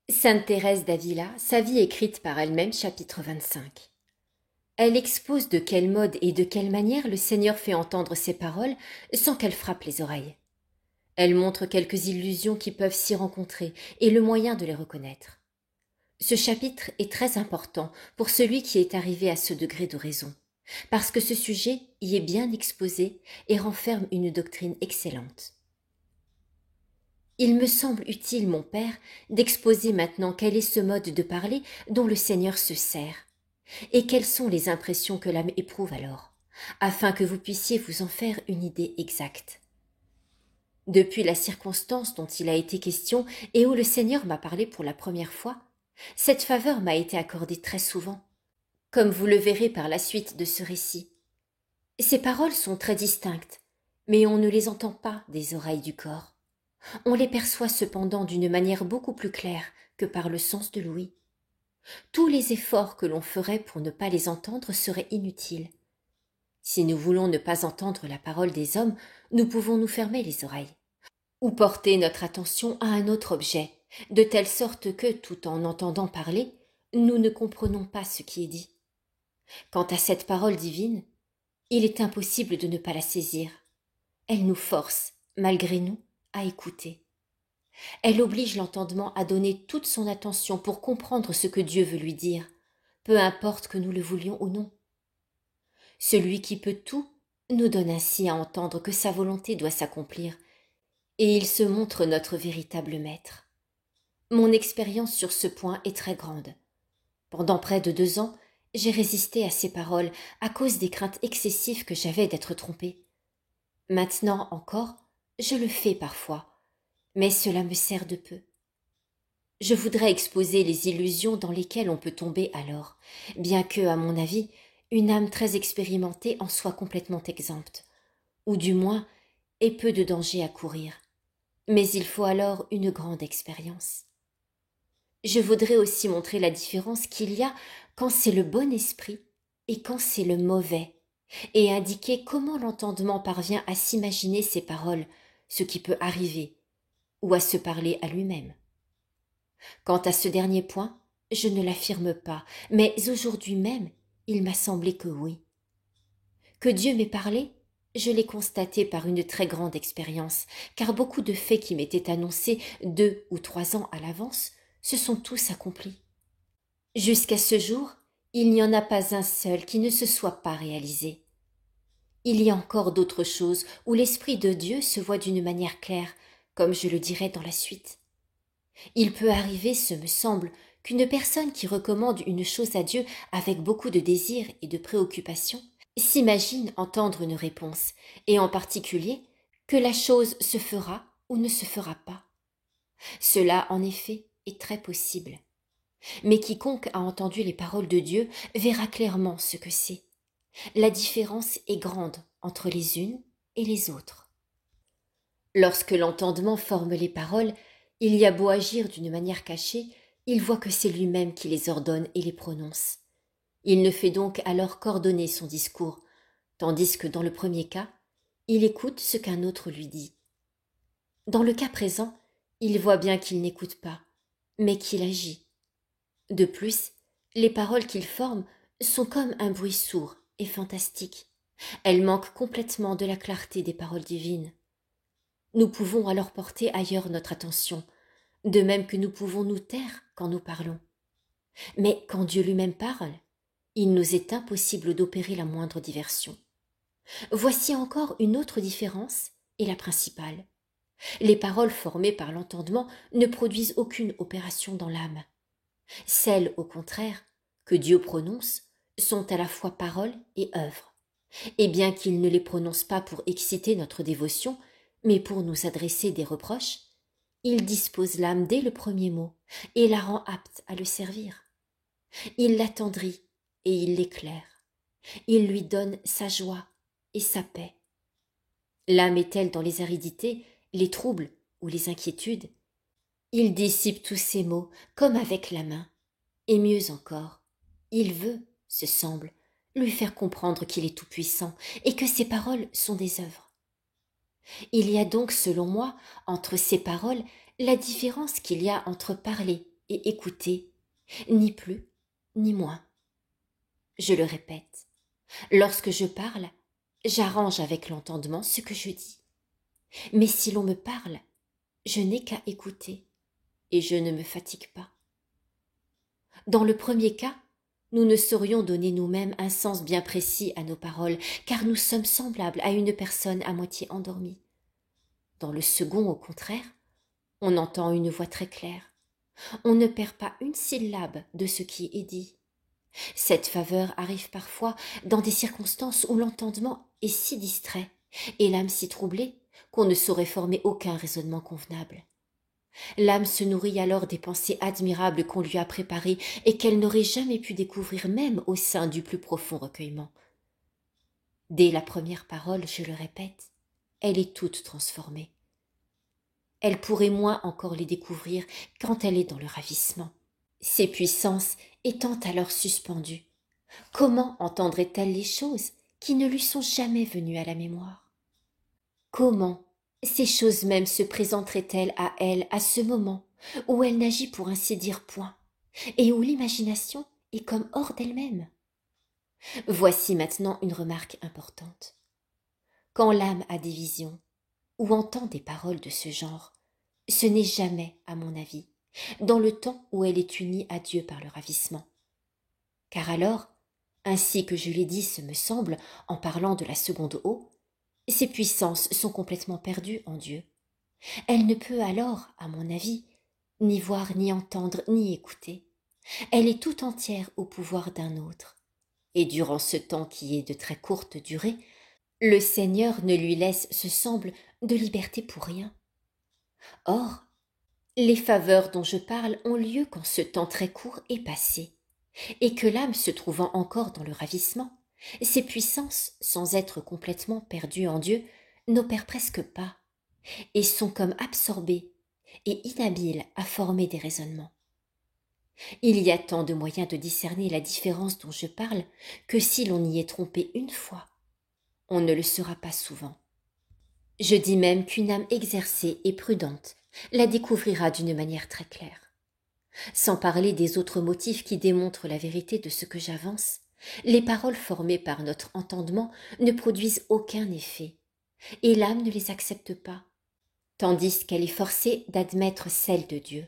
Sainte Thérèse d'Avila, sa vie écrite par elle-même, chapitre 25. Elle expose de quel mode et de quelle manière le Seigneur fait entendre ses paroles sans qu'elles frappent les oreilles. Elle montre quelques illusions qui peuvent s'y rencontrer et le moyen de les reconnaître. Ce chapitre est très important pour celui qui est arrivé à ce degré de raison, parce que ce sujet y est bien exposé et renferme une doctrine excellente. Il me semble utile, mon Père, d'exposer maintenant quel est ce mode de parler dont le Seigneur se sert, et quelles sont les impressions que l'âme éprouve alors, afin que vous puissiez vous en faire une idée exacte. Depuis la circonstance dont il a été question et où le Seigneur m'a parlé pour la première fois, cette faveur m'a été accordée très souvent, comme vous le verrez par la suite de ce récit. Ces paroles sont très distinctes, mais on ne les entend pas des oreilles du corps. On les perçoit cependant d'une manière beaucoup plus claire que par le sens de l'ouïe. Tous les efforts que l'on ferait pour ne pas les entendre seraient inutiles. Si nous voulons ne pas entendre la parole des hommes, nous pouvons nous fermer les oreilles, ou porter notre attention à un autre objet, de telle sorte que, tout en entendant parler, nous ne comprenons pas ce qui est dit. Quant à cette parole divine, il est impossible de ne pas la saisir. Elle nous force, malgré nous, à écouter. Elle oblige l'entendement à donner toute son attention pour comprendre ce que Dieu veut lui dire, peu importe que nous le voulions ou non. Celui qui peut tout nous donne ainsi à entendre que sa volonté doit s'accomplir, et il se montre notre véritable maître. Mon expérience sur ce point est très grande. Pendant près de 2 ans, j'ai résisté à ces paroles à cause des craintes excessives que j'avais d'être trompée. Maintenant encore, je le fais parfois, mais cela me sert de peu. Je voudrais exposer les illusions dans lesquelles on peut tomber alors, bien que, à mon avis, une âme très expérimentée en soit complètement exempte, ou du moins ait peu de danger à courir. Mais il faut alors une grande expérience. Je voudrais aussi montrer la différence qu'il y a quand c'est le bon esprit et quand c'est le mauvais, et indiquer comment l'entendement parvient à s'imaginer ces paroles, ce qui peut arriver, ou à se parler à lui-même. Quant à ce dernier point, je ne l'affirme pas, mais aujourd'hui même, il m'a semblé que oui. Que Dieu m'ait parlé, je l'ai constaté par une très grande expérience, car beaucoup de faits qui m'étaient annoncés 2 ou 3 ans à l'avance se sont tous accomplis. Jusqu'à ce jour, il n'y en a pas un seul qui ne se soit pas réalisé. Il y a encore d'autres choses où l'Esprit de Dieu se voit d'une manière claire, comme je le dirai dans la suite. Il peut arriver, ce me semble, qu'une personne qui recommande une chose à Dieu avec beaucoup de désir et de préoccupation s'imagine entendre une réponse, et en particulier que la chose se fera ou ne se fera pas. Cela, en effet, est très possible. Mais quiconque a entendu les paroles de Dieu verra clairement ce que c'est. La différence est grande entre les unes et les autres. Lorsque l'entendement forme les paroles, il y a beau agir d'une manière cachée, il voit que c'est lui-même qui les ordonne et les prononce. Il ne fait donc alors qu'ordonner son discours, tandis que dans le premier cas, il écoute ce qu'un autre lui dit. Dans le cas présent, il voit bien qu'il n'écoute pas, mais qu'il agit. De plus, les paroles qu'il forme sont comme un bruit sourd et fantastique. Elles manquent complètement de la clarté des paroles divines. Nous pouvons alors porter ailleurs notre attention, de même que nous pouvons nous taire quand nous parlons. Mais quand Dieu lui-même parle, il nous est impossible d'opérer la moindre diversion. Voici encore une autre différence, et la principale. Les paroles formées par l'entendement ne produisent aucune opération dans l'âme. Celles, au contraire, que Dieu prononce sont à la fois paroles et œuvres. Et bien qu'il ne les prononce pas pour exciter notre dévotion, mais pour nous adresser des reproches, il dispose l'âme dès le premier mot et la rend apte à le servir. Il l'attendrit et il l'éclaire. Il lui donne sa joie et sa paix. L'âme est-elle dans les aridités, les troubles ou les inquiétudes? Il dissipe tous ces maux comme avec la main. Et mieux encore, il veut, ce semble, lui faire comprendre qu'il est tout-puissant et que ses paroles sont des œuvres. Il y a donc, selon moi, entre ces paroles, la différence qu'il y a entre parler et écouter, ni plus, ni moins. Je le répète, lorsque je parle, j'arrange avec l'entendement ce que je dis. Mais si l'on me parle, je n'ai qu'à écouter, et je ne me fatigue pas. Dans le premier cas, nous ne saurions donner nous-mêmes un sens bien précis à nos paroles, car nous sommes semblables à une personne à moitié endormie. Dans le second, au contraire, on entend une voix très claire. On ne perd pas une syllabe de ce qui est dit. Cette faveur arrive parfois dans des circonstances où l'entendement est si distrait et l'âme si troublée qu'on ne saurait former aucun raisonnement convenable. L'âme se nourrit alors des pensées admirables qu'on lui a préparées et qu'elle n'aurait jamais pu découvrir même au sein du plus profond recueillement. Dès la première parole, je le répète, elle est toute transformée. Elle pourrait moins encore les découvrir quand elle est dans le ravissement. Ses puissances étant alors suspendues, comment entendrait-elle les choses qui ne lui sont jamais venues à la mémoire? Comment ces choses mêmes se présenteraient-elles à elle à ce moment où elle n'agit pour ainsi dire point, et où l'imagination est comme hors d'elle-même? Voici maintenant une remarque importante. Quand l'âme a des visions ou entend des paroles de ce genre, ce n'est jamais, à mon avis, dans le temps où elle est unie à Dieu par le ravissement. Car alors, ainsi que je l'ai dit, ce me semble, en parlant de la seconde eau, ses puissances sont complètement perdues en Dieu. Elle ne peut alors, à mon avis, ni voir, ni entendre, ni écouter. Elle est tout entière au pouvoir d'un autre. Et durant ce temps qui est de très courte durée, le Seigneur ne lui laisse, ce semble, de liberté pour rien. Or, les faveurs dont je parle ont lieu quand ce temps très court est passé, et que l'âme se trouvant encore dans le ravissement, ses puissances, sans être complètement perdues en Dieu, n'opèrent presque pas, et sont comme absorbées et inhabiles à former des raisonnements. Il y a tant de moyens de discerner la différence dont je parle que si l'on y est trompé une fois, on ne le sera pas souvent. Je dis même qu'une âme exercée et prudente la découvrira d'une manière très claire. Sans parler des autres motifs qui démontrent la vérité de ce que j'avance, les paroles formées par notre entendement ne produisent aucun effet, et l'âme ne les accepte pas, tandis qu'elle est forcée d'admettre celles de Dieu.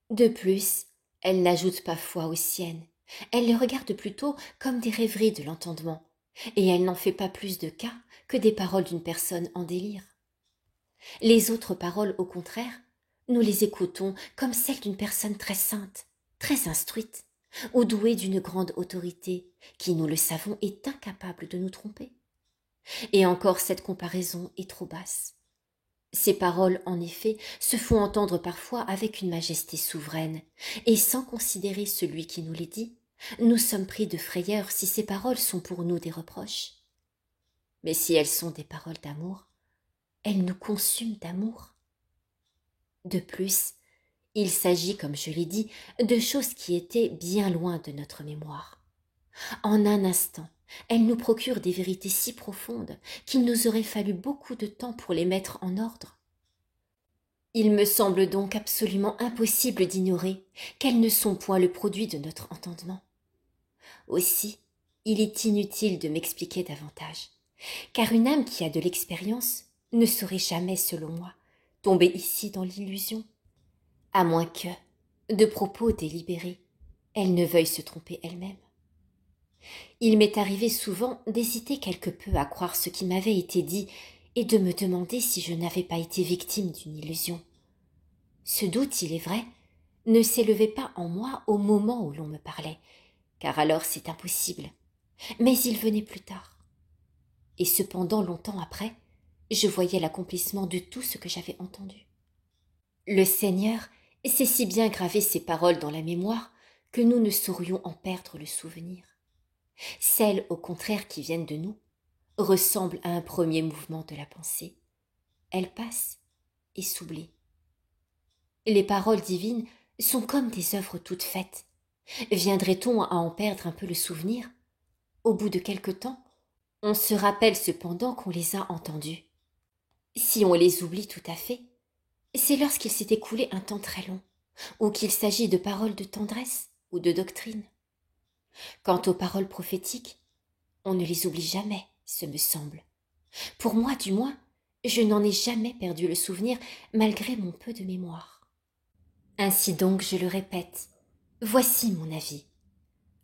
De plus, elle n'ajoute pas foi aux siennes, elle les regarde plutôt comme des rêveries de l'entendement, et elle n'en fait pas plus de cas que des paroles d'une personne en délire. Les autres paroles, au contraire, nous les écoutons comme celles d'une personne très sainte, très instruite, ou douée d'une grande autorité, qui, nous le savons, est incapable de nous tromper. Et encore cette comparaison est trop basse. Ces paroles, en effet, se font entendre parfois avec une majesté souveraine, et sans considérer celui qui nous les dit, nous sommes pris de frayeur si ces paroles sont pour nous des reproches. Mais si elles sont des paroles d'amour, elles nous consument d'amour. De plus, il s'agit, comme je l'ai dit, de choses qui étaient bien loin de notre mémoire. En un instant, elles nous procurent des vérités si profondes qu'il nous aurait fallu beaucoup de temps pour les mettre en ordre. Il me semble donc absolument impossible d'ignorer qu'elles ne sont point le produit de notre entendement. Aussi, il est inutile de m'expliquer davantage, car une âme qui a de l'expérience ne saurait jamais, selon moi, tomber ici dans l'illusion, à moins que, de propos délibérés, elle ne veuille se tromper elle-même. Il m'est arrivé souvent d'hésiter quelque peu à croire ce qui m'avait été dit et de me demander si je n'avais pas été victime d'une illusion. Ce doute, il est vrai, ne s'élevait pas en moi au moment où l'on me parlait, car alors c'est impossible, mais il venait plus tard. Et cependant, longtemps après, je voyais l'accomplissement de tout ce que j'avais entendu. Le Seigneur sait si bien graver ces paroles dans la mémoire que nous ne saurions en perdre le souvenir. Celles, au contraire, qui viennent de nous, ressemblent à un premier mouvement de la pensée. Elles passent et s'oublient. Les paroles divines sont comme des œuvres toutes faites. Viendrait-on à en perdre un peu le souvenir? Au bout de quelque temps, on se rappelle cependant qu'on les a entendues. Si on les oublie tout à fait, c'est lorsqu'il s'est écoulé un temps très long, ou qu'il s'agit de paroles de tendresse ou de doctrine. Quant aux paroles prophétiques, on ne les oublie jamais, ce me semble. Pour moi, du moins, je n'en ai jamais perdu le souvenir, malgré mon peu de mémoire. Ainsi donc, je le répète, voici mon avis.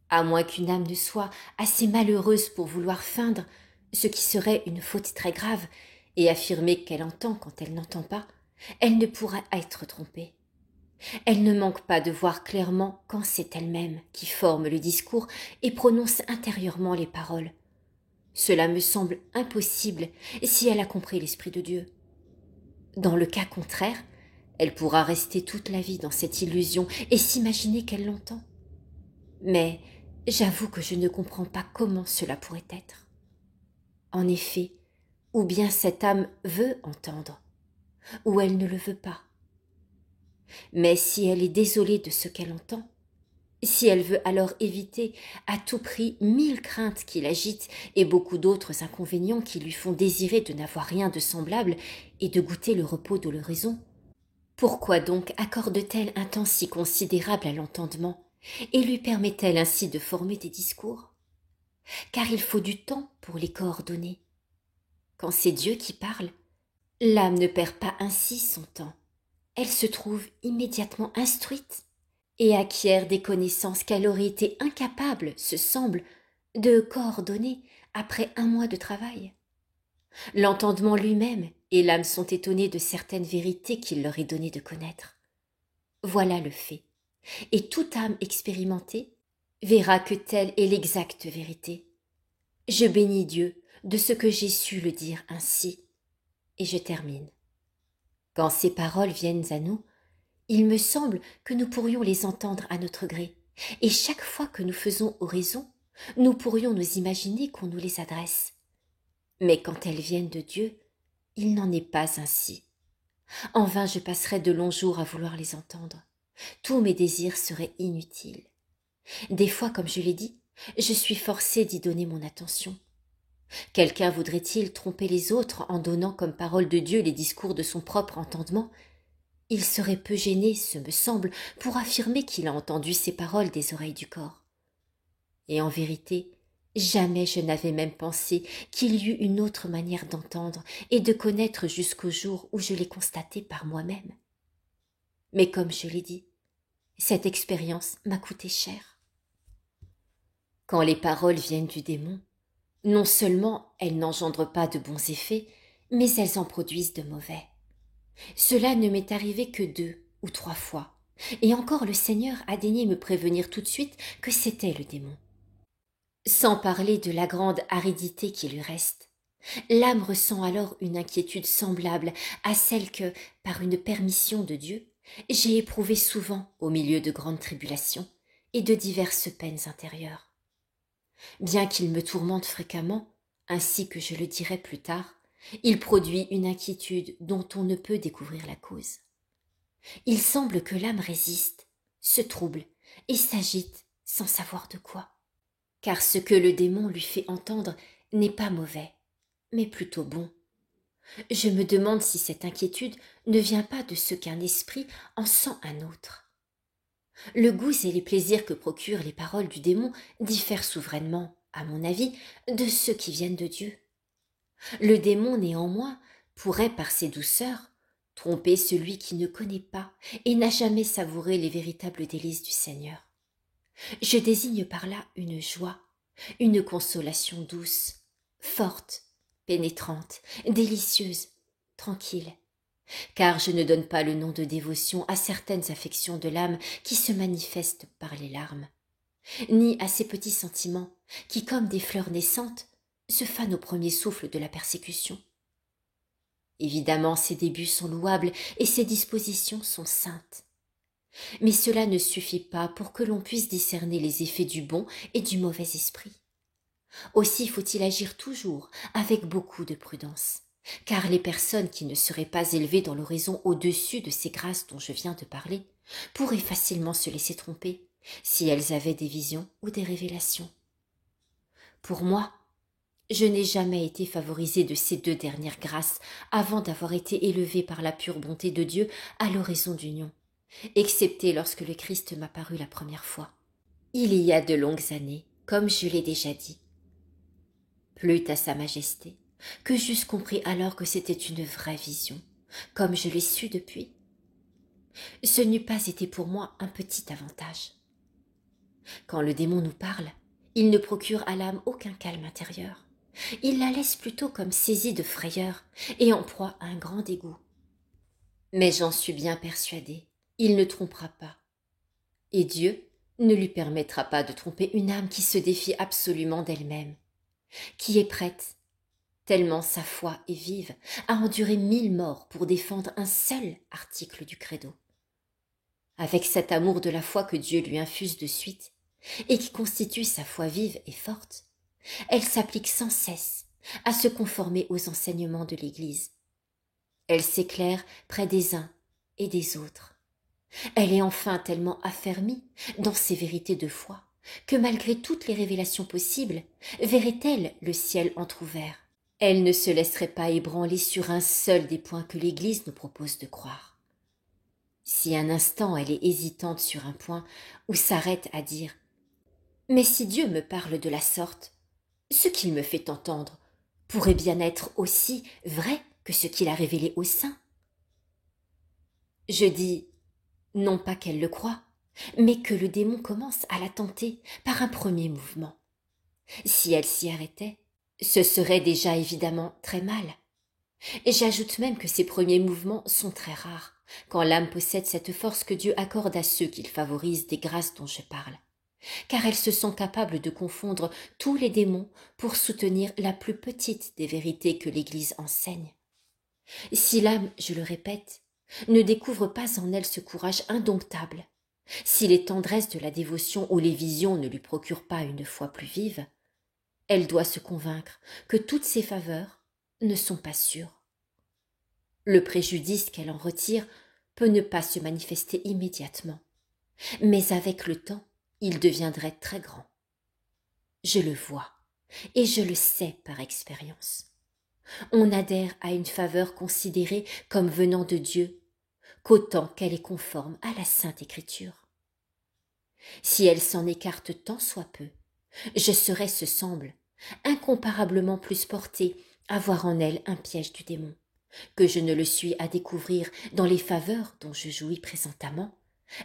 À moins qu'une âme ne soit assez malheureuse pour vouloir feindre, ce qui serait une faute très grave, et affirmer qu'elle entend quand elle n'entend pas, elle ne pourra être trompée. Elle ne manque pas de voir clairement quand c'est elle-même qui forme le discours et prononce intérieurement les paroles. Cela me semble impossible si elle a compris l'Esprit de Dieu. Dans le cas contraire, elle pourra rester toute la vie dans cette illusion et s'imaginer qu'elle l'entend. Mais j'avoue que je ne comprends pas comment cela pourrait être. En effet, ou bien cette âme veut entendre, ou elle ne le veut pas. Mais si elle est désolée de ce qu'elle entend, si elle veut alors éviter à tout prix 1000 craintes qui l'agitent et beaucoup d'autres inconvénients qui lui font désirer de n'avoir rien de semblable et de goûter le repos de l'oraison, pourquoi donc accorde-t-elle un temps si considérable à l'entendement et lui permet-elle ainsi de former des discours? Car il faut du temps pour les coordonner. Quand c'est Dieu qui parle, l'âme ne perd pas ainsi son temps. Elle se trouve immédiatement instruite et acquiert des connaissances qu'elle aurait été incapable, se semble, de coordonner après 1 mois de travail. L'entendement lui-même et l'âme sont étonnés de certaines vérités qu'il leur est donné de connaître. Voilà le fait. Et toute âme expérimentée verra que telle est l'exacte vérité. Je bénis Dieu de ce que j'ai su le dire ainsi. Et je termine. Quand ces paroles viennent à nous, il me semble que nous pourrions les entendre à notre gré, et chaque fois que nous faisons oraison, nous pourrions nous imaginer qu'on nous les adresse. Mais quand elles viennent de Dieu, il n'en est pas ainsi. En vain je passerais de longs jours à vouloir les entendre. Tous mes désirs seraient inutiles. Des fois, comme je l'ai dit, je suis forcée d'y donner mon attention. Quelqu'un voudrait-il tromper les autres en donnant comme parole de Dieu les discours de son propre entendement? Il serait peu gêné, ce me semble, pour affirmer qu'il a entendu ces paroles des oreilles du corps. Et en vérité, jamais je n'avais même pensé qu'il y eût une autre manière d'entendre et de connaître jusqu'au jour où je l'ai constaté par moi-même. Mais comme je l'ai dit, cette expérience m'a coûté cher. Quand les paroles viennent du démon, non seulement elles n'engendrent pas de bons effets, mais elles en produisent de mauvais. Cela ne m'est arrivé que 2 ou 3 fois, et encore le Seigneur a daigné me prévenir tout de suite que c'était le démon. Sans parler de la grande aridité qui lui reste, l'âme ressent alors une inquiétude semblable à celle que, par une permission de Dieu, j'ai éprouvée souvent au milieu de grandes tribulations et de diverses peines intérieures. Bien qu'il me tourmente fréquemment, ainsi que je le dirai plus tard, il produit une inquiétude dont on ne peut découvrir la cause. Il semble que l'âme résiste, se trouble et s'agite sans savoir de quoi. Car ce que le démon lui fait entendre n'est pas mauvais, mais plutôt bon. Je me demande si cette inquiétude ne vient pas de ce qu'un esprit en sent un autre. Le goût et les plaisirs que procurent les paroles du démon diffèrent souverainement, à mon avis, de ceux qui viennent de Dieu. Le démon, néanmoins, pourrait, par ses douceurs, tromper celui qui ne connaît pas et n'a jamais savouré les véritables délices du Seigneur. Je désigne par là une joie, une consolation douce, forte, pénétrante, délicieuse, tranquille. Car je ne donne pas le nom de dévotion à certaines affections de l'âme qui se manifestent par les larmes, ni à ces petits sentiments qui, comme des fleurs naissantes, se fanent au premier souffle de la persécution. Évidemment, ces débuts sont louables et ces dispositions sont saintes. Mais cela ne suffit pas pour que l'on puisse discerner les effets du bon et du mauvais esprit. Aussi faut-il agir toujours avec beaucoup de prudence, car les personnes qui ne seraient pas élevées dans l'oraison au-dessus de ces grâces dont je viens de parler pourraient facilement se laisser tromper, si elles avaient des visions ou des révélations. Pour moi, je n'ai jamais été favorisée de ces 2 dernières grâces avant d'avoir été élevée par la pure bonté de Dieu à l'oraison d'union. excepté lorsque le Christ m'apparut la première fois. Il y a de longues années, comme je l'ai déjà dit. Plût à Sa Majesté que j'eusse compris alors que c'était une vraie vision, comme je l'ai su depuis. Ce n'eût pas été pour moi un petit avantage. Quand le démon nous parle, il ne procure à l'âme aucun calme intérieur. Il la laisse plutôt comme saisie de frayeur et en proie à un grand dégoût. Mais j'en suis bien persuadée, il ne trompera pas. Et Dieu ne lui permettra pas de tromper une âme qui se défie absolument d'elle-même, qui est prête, tellement sa foi est vive, à endurer 1000 morts pour défendre un seul article du credo. Avec cet amour de la foi que Dieu lui infuse de suite, et qui constitue sa foi vive et forte, elle s'applique sans cesse à se conformer aux enseignements de l'Église. Elle s'éclaire près des uns et des autres. Elle est enfin tellement affermie dans ses vérités de foi que malgré toutes les révélations possibles, verrait-elle le ciel entr'ouvert. Elle ne se laisserait pas ébranler sur un seul des points que l'Église nous propose de croire. Si un instant elle est hésitante sur un point ou s'arrête à dire « Mais si Dieu me parle de la sorte, ce qu'il me fait entendre pourrait bien être aussi vrai que ce qu'il a révélé aux saints. » Je dis non pas qu'elle le croie, mais que le démon commence à la tenter par un premier mouvement. Si elle s'y arrêtait, ce serait déjà évidemment très mal. Et j'ajoute même que ces premiers mouvements sont très rares, quand l'âme possède cette force que Dieu accorde à ceux qu'il favorise des grâces dont je parle, car elles se sont capables de confondre tous les démons pour soutenir la plus petite des vérités que l'Église enseigne. Si l'âme, je le répète, ne découvre pas en elle ce courage indomptable, si les tendresses de la dévotion ou les visions ne lui procurent pas une foi plus vive, elle doit se convaincre que toutes ces faveurs ne sont pas sûres. Le préjudice qu'elle en retire peut ne pas se manifester immédiatement, mais avec le temps, il deviendrait très grand. Je le vois, et je le sais par expérience. On adhère à une faveur considérée comme venant de Dieu, qu'autant qu'elle est conforme à la Sainte Écriture. Si elle s'en écarte tant soit peu, je serai, ce semble, incomparablement plus portée à voir en elle un piège du démon, que je ne le suis à découvrir dans les faveurs dont je jouis présentement,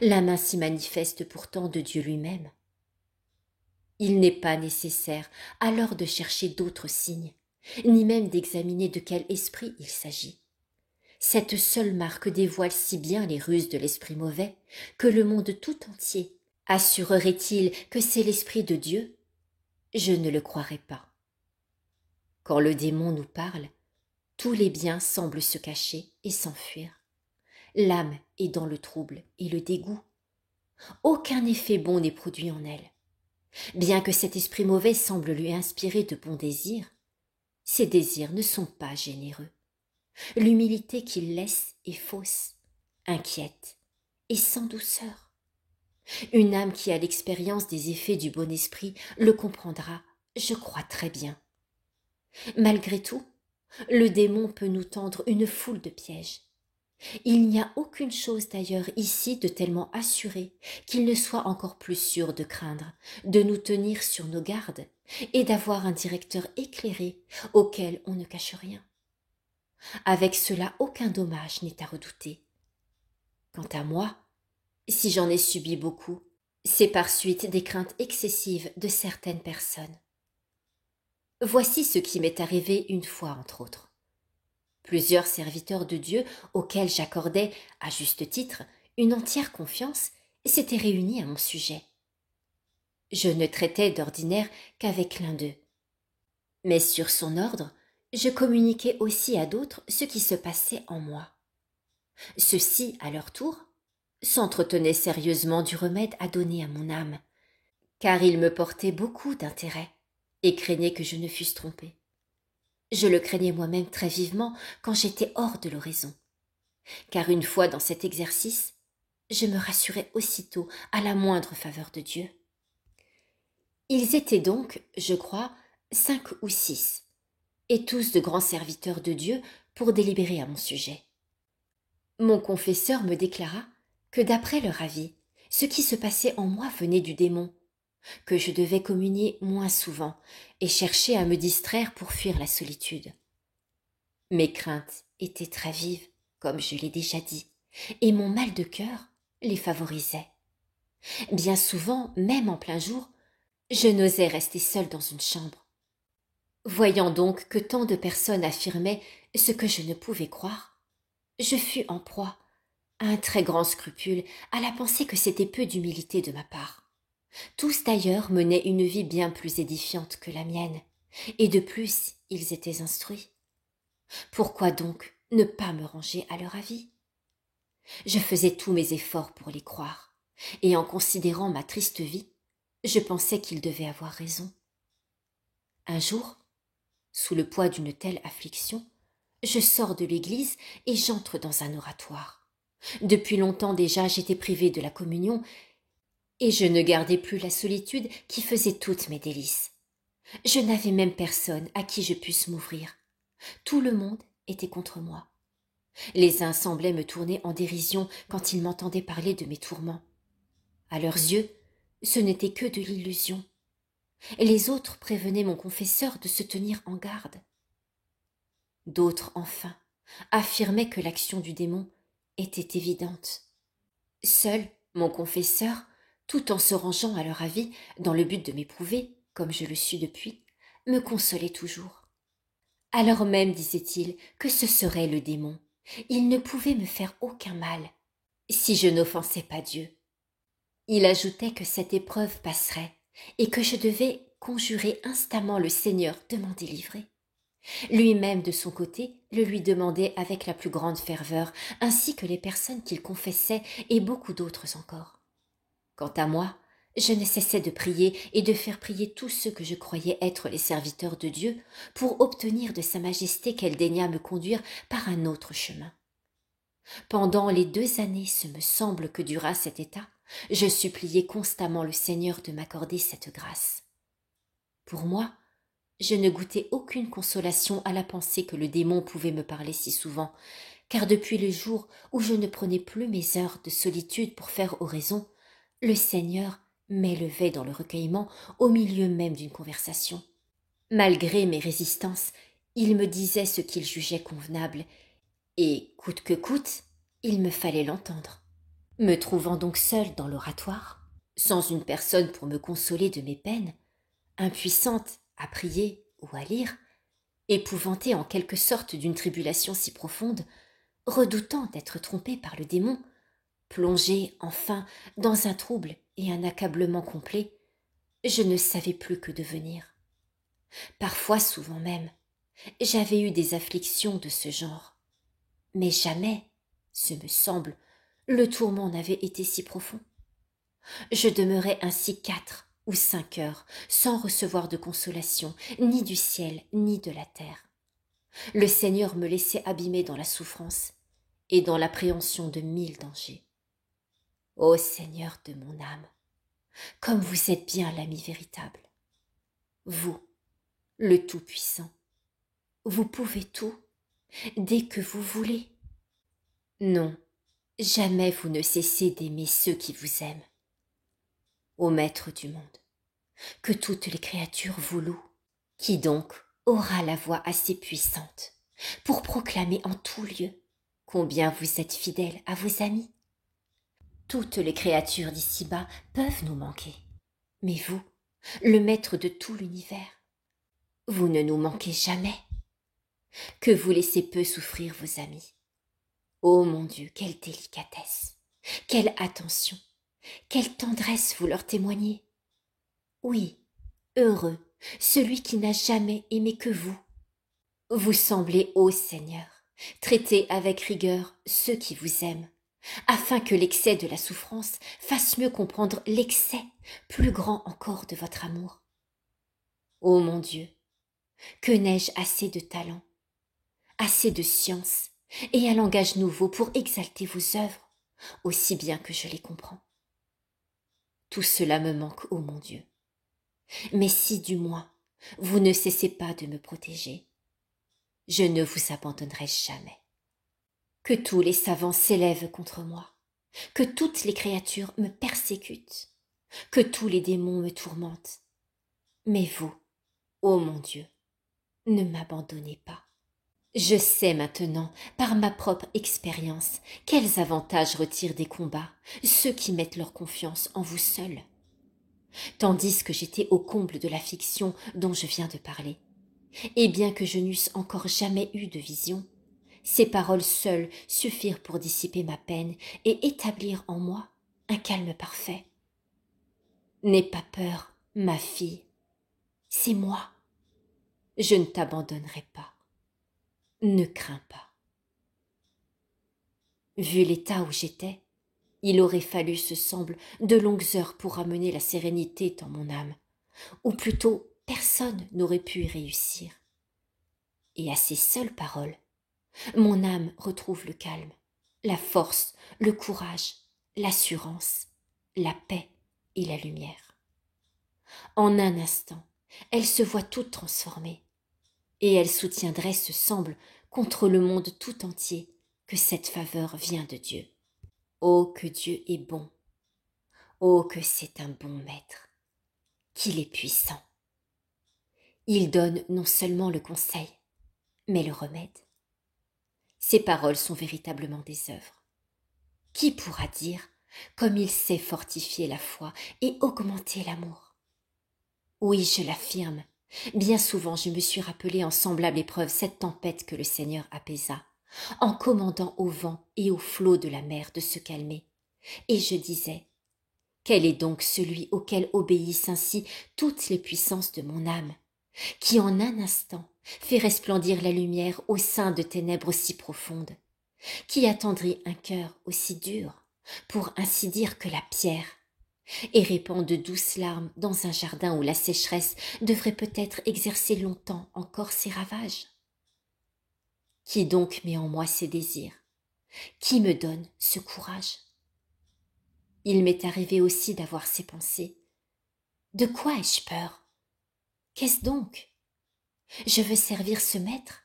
la main si manifeste pourtant de Dieu lui-même. Il n'est pas nécessaire alors de chercher d'autres signes, ni même d'examiner de quel esprit il s'agit. Cette seule marque dévoile si bien les ruses de l'esprit mauvais que le monde tout entier assurerait-il que c'est l'esprit de Dieu? Je ne le croirais pas. Quand le démon nous parle, tous les biens semblent se cacher et s'enfuir. L'âme est dans le trouble et le dégoût. Aucun effet bon n'est produit en elle. Bien que cet esprit mauvais semble lui inspirer de bons désirs, ces désirs ne sont pas généreux. L'humilité qu'il laisse est fausse, inquiète et sans douceur. Une âme qui a l'expérience des effets du bon esprit le comprendra, je crois très bien. Malgré tout, le démon peut nous tendre une foule de pièges. Il n'y a aucune chose d'ailleurs ici de tellement assurée qu'il ne soit encore plus sûr de craindre, de nous tenir sur nos gardes et d'avoir un directeur éclairé auquel on ne cache rien. Avec cela, aucun dommage n'est à redouter. Quant à moi, si j'en ai subi beaucoup, c'est par suite des craintes excessives de certaines personnes. Voici ce qui m'est arrivé une fois entre autres. Plusieurs serviteurs de Dieu auxquels j'accordais, à juste titre, une entière confiance s'étaient réunis à mon sujet. Je ne traitais d'ordinaire qu'avec l'un d'eux. Mais sur son ordre, je communiquais aussi à d'autres ce qui se passait en moi. Ceux-ci, à leur tour, s'entretenaient sérieusement du remède à donner à mon âme, car ils me portaient beaucoup d'intérêt et craignaient que je ne fusse trompée. Je le craignais moi-même très vivement quand j'étais hors de l'oraison, car une fois dans cet exercice, je me rassurais aussitôt à la moindre faveur de Dieu. Ils étaient donc, je crois, 5 ou 6, et tous de grands serviteurs de Dieu pour délibérer à mon sujet. Mon confesseur me déclara, que d'après leur avis, ce qui se passait en moi venait du démon, que je devais communier moins souvent et chercher à me distraire pour fuir la solitude. Mes craintes étaient très vives, comme je l'ai déjà dit, et mon mal de cœur les favorisait. Bien souvent, même en plein jour, je n'osais rester seule dans une chambre. Voyant donc que tant de personnes affirmaient ce que je ne pouvais croire, je fus en proie à un très grand scrupule à la pensée que c'était peu d'humilité de ma part. Tous d'ailleurs menaient une vie bien plus édifiante que la mienne, et de plus ils étaient instruits. Pourquoi donc ne pas me ranger à leur avis? Je faisais tous mes efforts pour les croire, et en considérant ma triste vie, je pensais qu'ils devaient avoir raison. Un jour, sous le poids d'une telle affliction, je sors de l'église et j'entre dans un oratoire. Depuis longtemps déjà j'étais privée de la communion, et je ne gardais plus la solitude qui faisait toutes mes délices. Je n'avais même personne à qui je pusse m'ouvrir. Tout le monde était contre moi. Les uns semblaient me tourner en dérision quand ils m'entendaient parler de mes tourments. À leurs yeux, ce n'était que de l'illusion. Les autres prévenaient mon confesseur de se tenir en garde. D'autres, enfin, affirmaient que l'action du démon était évidente. Seul mon confesseur, tout en se rangeant à leur avis dans le but de m'éprouver, comme je le suis depuis, me consolait toujours. Alors même, disait-il, que ce serait le démon. Il ne pouvait me faire aucun mal, si je n'offensais pas Dieu. Il ajoutait que cette épreuve passerait, et que je devais conjurer instamment le Seigneur de m'en délivrer. Lui-même, de son côté, le lui demandait avec la plus grande ferveur, ainsi que les personnes qu'il confessait et beaucoup d'autres encore. Quant à moi, je ne cessais de prier et de faire prier tous ceux que je croyais être les serviteurs de Dieu pour obtenir de Sa Majesté qu'elle daignât me conduire par un autre chemin. Pendant les 2 années, ce me semble que dura cet état, je suppliais constamment le Seigneur de m'accorder cette grâce. Pour moi, je ne goûtais aucune consolation à la pensée que le démon pouvait me parler si souvent, car depuis le jour où je ne prenais plus mes heures de solitude pour faire oraison, le Seigneur m'élevait dans le recueillement au milieu même d'une conversation. Malgré mes résistances, il me disait ce qu'il jugeait convenable, et, coûte que coûte, il me fallait l'entendre. Me trouvant donc seule dans l'oratoire, sans une personne pour me consoler de mes peines, impuissante à prier ou à lire, épouvantée en quelque sorte d'une tribulation si profonde, redoutant d'être trompée par le démon, plongée enfin dans un trouble et un accablement complet, je ne savais plus que devenir. Parfois, souvent même, j'avais eu des afflictions de ce genre, mais jamais, ce me semble, le tourment n'avait été si profond. Je demeurais ainsi 4 ou 5 heures sans recevoir de consolation, ni du ciel, ni de la terre. Le Seigneur me laissait abîmer dans la souffrance et dans l'appréhension de 1000 dangers. Ô Seigneur de mon âme, comme vous êtes bien l'ami véritable. Vous, le Tout-Puissant, vous pouvez tout, dès que vous voulez. Non, jamais vous ne cessez d'aimer ceux qui vous aiment. Ô Maître du monde, que toutes les créatures vous louent. Qui donc aura la voix assez puissante pour proclamer en tout lieu combien vous êtes fidèle à vos amis? Toutes les créatures d'ici-bas peuvent nous manquer, mais vous, le maître de tout l'univers, vous ne nous manquez jamais. Que vous laissez peu souffrir vos amis. Ô mon Dieu, quelle délicatesse, quelle attention, quelle tendresse vous leur témoignez. Oui, heureux, celui qui n'a jamais aimé que vous. Vous semblez, ô Seigneur, traiter avec rigueur ceux qui vous aiment, afin que l'excès de la souffrance fasse mieux comprendre l'excès, plus grand encore, de votre amour. Ô mon Dieu, que n'ai-je assez de talent, assez de science et un langage nouveau pour exalter vos œuvres, aussi bien que je les comprends. Tout cela me manque, ô mon Dieu. Mais si, du moins, vous ne cessez pas de me protéger, je ne vous abandonnerai jamais. Que tous les savants s'élèvent contre moi, que toutes les créatures me persécutent, que tous les démons me tourmentent. Mais vous, ô mon Dieu, ne m'abandonnez pas. Je sais maintenant, par ma propre expérience, quels avantages retirent des combats ceux qui mettent leur confiance en vous seul. Tandis que j'étais au comble de la fiction dont je viens de parler, et bien que je n'eusse encore jamais eu de vision, ces paroles seules suffirent pour dissiper ma peine et établir en moi un calme parfait. N'aie pas peur, ma fille, c'est moi. Je ne t'abandonnerai pas. Ne crains pas. Vu l'état où j'étais, il aurait fallu, ce semble, de longues heures pour ramener la sérénité dans mon âme, ou plutôt personne n'aurait pu y réussir. Et à ces seules paroles, mon âme retrouve le calme, la force, le courage, l'assurance, la paix et la lumière. En un instant, elle se voit toute transformée, et elle soutiendrait, ce semble, contre le monde tout entier, que cette faveur vient de Dieu. Oh, que Dieu est bon! Oh, que c'est un bon maître! Qu'il est puissant! Il donne non seulement le conseil, mais le remède. Ses paroles sont véritablement des œuvres. Qui pourra dire comme il sait fortifier la foi et augmenter l'amour? Oui, je l'affirme, bien souvent je me suis rappelé en semblable épreuve cette tempête que le Seigneur apaisa, en commandant au vent et aux flots de la mer de se calmer. Et je disais, quel est donc celui auquel obéissent ainsi toutes les puissances de mon âme, qui en un instant fait resplendir la lumière au sein de ténèbres aussi profondes, qui attendrit un cœur aussi dur, pour ainsi dire que la pierre, et répand de douces larmes dans un jardin où la sécheresse devrait peut-être exercer longtemps encore ses ravages? Qui donc met en moi ces désirs? Qui me donne ce courage? Il m'est arrivé aussi d'avoir ces pensées. De quoi ai-je peur? Qu'est-ce donc? Je veux servir ce maître,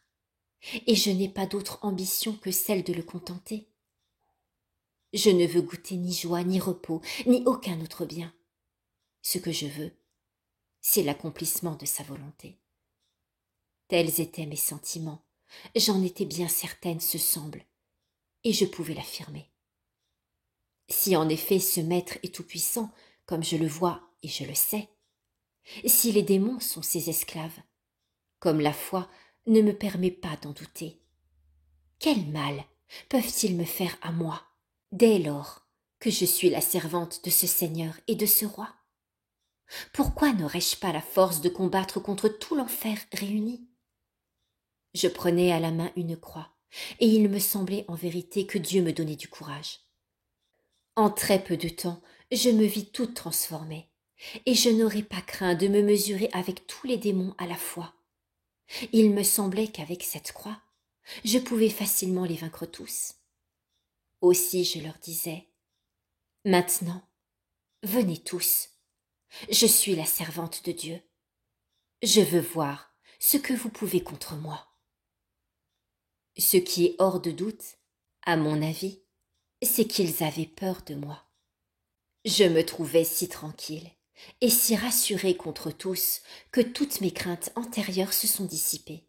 et je n'ai pas d'autre ambition que celle de le contenter. Je ne veux goûter ni joie, ni repos, ni aucun autre bien. Ce que je veux, c'est l'accomplissement de sa volonté. Tels étaient mes sentiments, j'en étais bien certaine, ce semble, et je pouvais l'affirmer. Si en effet ce maître est tout-puissant, comme je le vois et je le sais, si les démons sont ses esclaves, comme la foi ne me permet pas d'en douter, quel mal peuvent-ils me faire à moi, dès lors que je suis la servante de ce Seigneur et de ce roi? Pourquoi n'aurais-je pas la force de combattre contre tout l'enfer réuni? Je prenais à la main une croix, et il me semblait en vérité que Dieu me donnait du courage. En très peu de temps, je me vis toute transformée, et je n'aurais pas craint de me mesurer avec tous les démons à la fois. Il me semblait qu'avec cette croix, je pouvais facilement les vaincre tous. Aussi je leur disais, « Maintenant, venez tous, je suis la servante de Dieu. Je veux voir ce que vous pouvez contre moi. » Ce qui est hors de doute, à mon avis, c'est qu'ils avaient peur de moi. Je me trouvais si tranquille et si rassurée contre tous que toutes mes craintes antérieures se sont dissipées.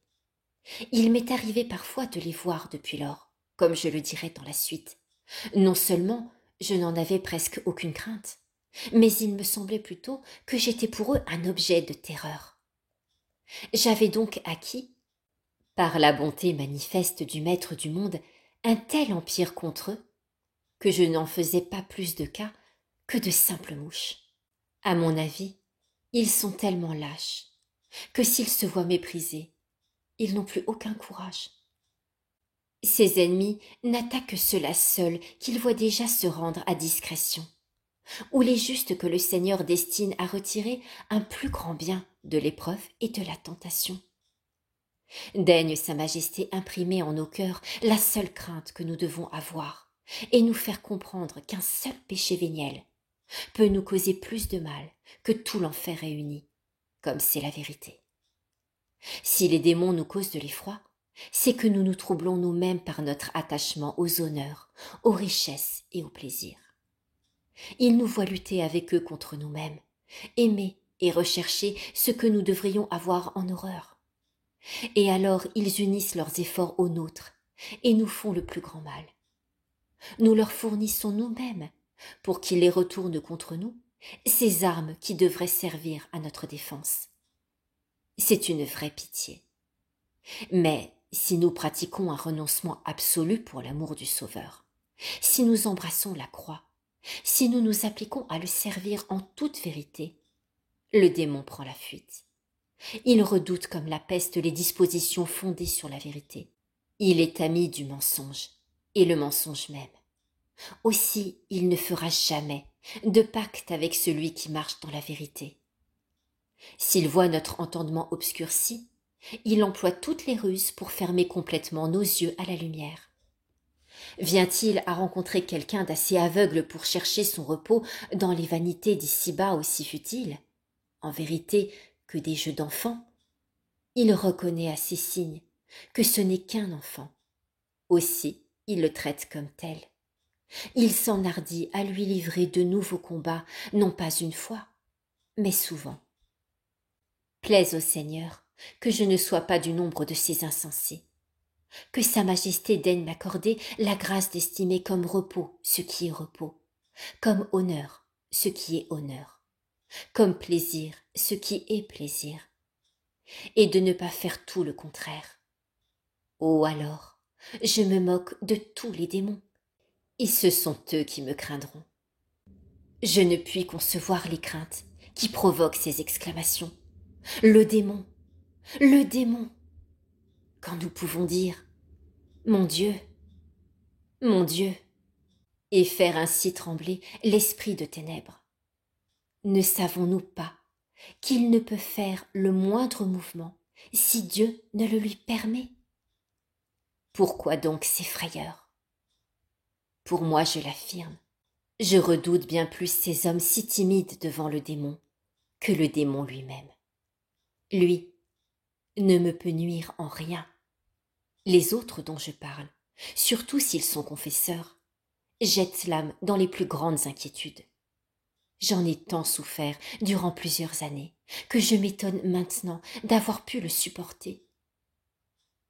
Il m'est arrivé parfois de les voir depuis lors, comme je le dirai dans la suite. Non seulement je n'en avais presque aucune crainte, mais il me semblait plutôt que j'étais pour eux un objet de terreur. J'avais donc acquis, par la bonté manifeste du maître du monde, un tel empire contre eux, que je n'en faisais pas plus de cas que de simples mouches. À mon avis, ils sont tellement lâches que s'ils se voient méprisés, ils n'ont plus aucun courage. Ces ennemis n'attaquent que ceux-là seuls qu'ils voient déjà se rendre à discrétion, ou les justes que le Seigneur destine à retirer un plus grand bien de l'épreuve et de la tentation. Daigne Sa Majesté imprimer en nos cœurs la seule crainte que nous devons avoir, et nous faire comprendre qu'un seul péché véniel peut nous causer plus de mal que tout l'enfer réuni, comme c'est la vérité. Si les démons nous causent de l'effroi, c'est que nous nous troublons nous-mêmes par notre attachement aux honneurs, aux richesses et aux plaisirs. Ils nous voient lutter avec eux contre nous-mêmes, aimer et rechercher ce que nous devrions avoir en horreur. Et alors ils unissent leurs efforts aux nôtres et nous font le plus grand mal. Nous leur fournissons nous-mêmes, pour qu'ils les retournent contre nous, ces armes qui devraient servir à notre défense. C'est une vraie pitié. Mais si nous pratiquons un renoncement absolu pour l'amour du Sauveur, si nous embrassons la croix, si nous nous appliquons à le servir en toute vérité, le démon prend la fuite. Il redoute comme la peste les dispositions fondées sur la vérité. Il est ami du mensonge, et le mensonge même. Aussi, il ne fera jamais de pacte avec celui qui marche dans la vérité. S'il voit notre entendement obscurci, il emploie toutes les ruses pour fermer complètement nos yeux à la lumière. Vient-il à rencontrer quelqu'un d'assez aveugle pour chercher son repos dans les vanités d'ici-bas aussi futiles, en vérité que des jeux d'enfants? Il reconnaît à ses signes que ce n'est qu'un enfant. Aussi, il le traite comme tel. Il s'enhardit à lui livrer de nouveaux combats, non pas une fois, mais souvent. Plaise au Seigneur que je ne sois pas du nombre de ces insensés, que Sa Majesté daigne m'accorder la grâce d'estimer comme repos ce qui est repos, comme honneur ce qui est honneur, comme plaisir ce qui est plaisir, et de ne pas faire tout le contraire. Oh alors, je me moque de tous les démons, et ce sont eux qui me craindront. Je ne puis concevoir les craintes qui provoquent ces exclamations. Le démon, le démon. Quand nous pouvons dire mon Dieu, et faire ainsi trembler l'esprit de ténèbres. Ne savons-nous pas qu'il ne peut faire le moindre mouvement si Dieu ne le lui permet? Pourquoi donc ces frayeurs? Pour moi, je l'affirme, je redoute bien plus ces hommes si timides devant le démon que le démon lui-même. Lui ne me peut nuire en rien. Les autres dont je parle, surtout s'ils sont confesseurs, jettent l'âme dans les plus grandes inquiétudes. J'en ai tant souffert durant plusieurs années que je m'étonne maintenant d'avoir pu le supporter.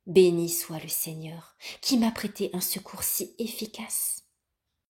Béni soit le Seigneur qui m'a prêté un secours si efficace.